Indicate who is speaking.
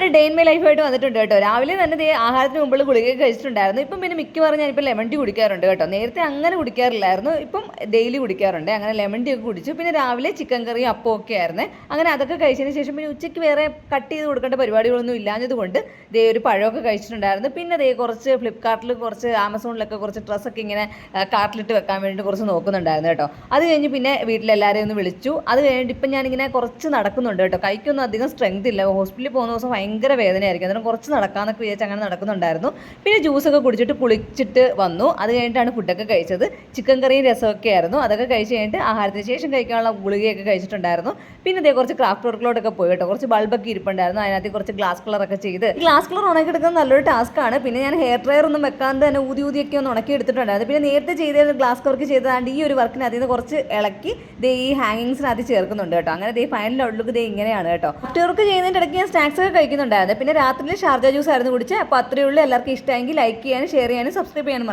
Speaker 1: ഒരു day in my ലൈഫായിട്ട് വന്നിട്ടുണ്ട് കേട്ടോ. രാവിലെ തന്നെ ദേ ആഹാരത്തിന് മുമ്പുള്ള ഗുളിക കഴിച്ചിട്ടുണ്ടായിരുന്നു. ഇപ്പം പിന്നെ മിക്കവാറും ഞാനിപ്പോൾ ലെമൺ ടീ കുടിക്കാറുണ്ട് കേട്ടോ. നേരത്തെ അങ്ങനെ കുടിക്കാറില്ലായിരുന്നു, ഇപ്പം ഡെയിലി കുടിക്കാറുണ്ട്. അങ്ങനെ ലെമൺ ടീ ഒക്കെ കുടിച്ചു. പിന്നെ രാവിലെ ചിക്കൻ കറിയും അപ്പം ഒക്കെ ആയിരുന്നു. അങ്ങനെ അതൊക്കെ കഴിച്ചതിന് ശേഷം പിന്നെ ഉച്ചയ്ക്ക് വേറെ കട്ട് ചെയ്ത് കൊടുക്കേണ്ട പരിപാടികളൊന്നും ഇല്ലാഞ്ഞത് കൊണ്ട് ദേ ഒരു പഴമൊക്കെ കഴിച്ചിട്ടുണ്ടായിരുന്നു. പിന്നെ ദേ കുറച്ച് ഫ്ലിപ്കാർട്ടിൽ കുറച്ച് ആമസോണിലൊക്കെ കുറച്ച് ഡ്രസ്സൊക്കെ ഇങ്ങനെ കാർട്ടിലിട്ട് വെക്കാൻ വേണ്ടി കുറച്ച് നോക്കുന്നുണ്ടായിരുന്നു കേട്ടോ. അത് കഴിഞ്ഞ് പിന്നെ വീട്ടിലെല്ലാവരെയും ഒന്ന് വിളിച്ചു. അത് കഴിഞ്ഞിട്ട് ഇപ്പം ഞാനിങ്ങനെ കുറച്ച് നടക്കുന്നുണ്ട് കേട്ടോ. കൈക്കൊന്നും അധികം സ്ട്രെങ്ത് ഇല്ല. ഹോസ്പിറ്റലിൽ പോകുന്ന ദിവസം ഭയങ്കര വേദനയായിരിക്കും. അന്നേരം കുറച്ച് നടക്കാമെന്നൊക്കെ വിചാരിച്ച് അങ്ങനെ നടക്കുന്നുണ്ടായിരുന്നു. പിന്നെ ജ്യൂസൊക്കെ കുടിച്ചിട്ട് കുളിച്ചിട്ട് വന്നു. അത് കഴിഞ്ഞിട്ടാണ് ഫുഡൊക്കെ കഴിച്ചത്. ചിക്കൻ കറിയും രസമൊക്കെ ആയിരുന്നു. അതൊക്കെ കഴിച്ച് കഴിഞ്ഞിട്ട് ആഹാരത്തിന് ശേഷം കഴിക്കാനുള്ള ഗുളികയൊക്കെ കഴിച്ചിട്ടുണ്ടായിരുന്നു. പിന്നെ ഇതേ കുറച്ച് ക്രാഫ്റ്റ് വർക്കിലോട്ടൊക്കെ പോയി കേട്ടോ. കുറച്ച് ബൾബൊക്കെ ഇരിപ്പുണ്ടായിരുന്നു. അതിനകത്ത് കുറച്ച് ഗ്ലാസ് കളറൊക്കെ ചെയ്ത് ഗ്ലാസ് കളർ ഉണക്കിയെടുക്കുന്നത് നല്ലൊരു ടാസ്ക്കാണ്. പിന്നെ ഞാൻ ഹെയർ ഡ്രയർ ഒന്നും വെക്കാതെ തന്നെ ഊതിയൊക്കെ ഒന്ന് ഉണക്കി എടുത്തിട്ടുണ്ടായിരുന്നു. പിന്നെ നേരത്തെ ചെയ്ത ഗ്ലാസ് വർക്ക് ചെയ്തതാണ്ട് ഈ ഒരു വർക്കിനകത്ത് നിന്ന് കുറച്ച് ഇളക്കി ദേ ഈ ഹാങ്ങിങ്സിനകത്ത് ചേർക്കുന്നുണ്ട് കേട്ടോ. അങ്ങനെ ദേ ഫൈനൽ ഔട്ട്ലുക്ക് ദേ ഇങ്ങനെയാണ് കേട്ടോ. ക്രാഫ്റ്റ് വർക്ക് ചെയ്യുന്നതിൻ്റെ ഇടയ്ക്ക് ഞാൻ സ്നാക്സ് ഒക്കെ കഴിക്കുന്നുണ്ടായിരുന്നു. പിന്നെ രാത്രിയിൽ ഷാർജ ജ്യൂസ് ആയിരുന്നു കുടിച്ചത്. അപ്പോൾ അത്രയേ ഉള്ളൂ. എല്ലാവർക്കും ഇഷ്ടമെങ്കിൽ ലൈക്ക് ചെയ്യാനും ഷെയർ ചെയ്യാനും സബ്സ്ക്രൈബ് ചെയ്യാനും മറക്കും.